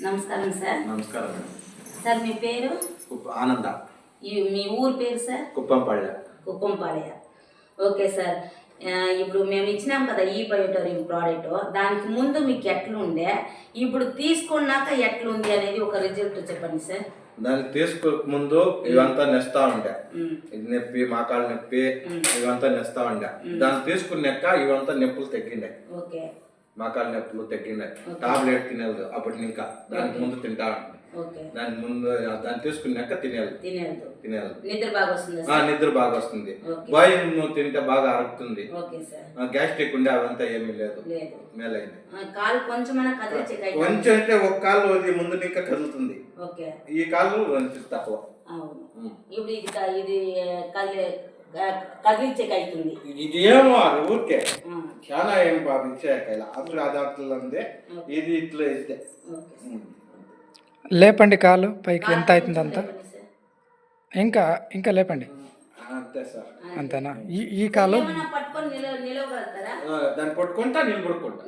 నమస్కారం సార్. నమస్కారం సార్ మీ పేరు? ఆనంద. మీ ఊరు పేరు సార్? కుప్పంపాళ్య. Okay sir. ఇప్పుడు మేము ఇచ్చినాం కదా ఈ బయోటోరియం ప్రోడక్ట్, దానికి ముందు మీకు ఎట్లుండే, ఇప్పుడు తీసుకున్నాక ఎట్లుంది అనేది ఒక రిజల్ట్ చెప్పండి సార్. దాన్ని తీసుకోక ముందు ఇవంతా నెస్తా ఉండే, ఇది నొప్పి, మోకాలు నొప్పి, ఇవంతా నెస్తా ఉండే. దాన్ని తీసుకున్నాక ఇవంతా నొప్పులు తగ్గిండే. ఓకే. మోకాలు నొప్పులు తగ్గినాయి. టాబ్లెట్ తినేది అప్పటి ఇంకా, దానికి ముందు తింటా ఉంటుంది. దాని ముందు దాన్ని తీసుకున్నాక తినేది. నిద్ర బాగా వస్తుంది. బాయిల్ తింటే బాగా అరుగుతుంది. గ్యాస్ట్రిక్ ఉండే అవంతా ఏమీ లేదు, మేలైంది. కొంచెం అంటే ఒక కాలు ముందు ఇంకా కదులుతుంది, ఈ కాలు తక్కువ. ఇది ఏమో ఊరికే చాలా ఏం బాగా ఇచ్చేకాయల అప్పుడు అదార్థందే ఇది ఇట్లా ఇస్తే. లేపండి కాలు పైకి, ఎంత అవుతుంది అంత, ఇంకా ఇంకా లేపండి. అంతే సార్. అంతేనా? ఈ కాలు పట్టుకొని దాన్ని పట్టుకుంటా నిలబడుకుంటా.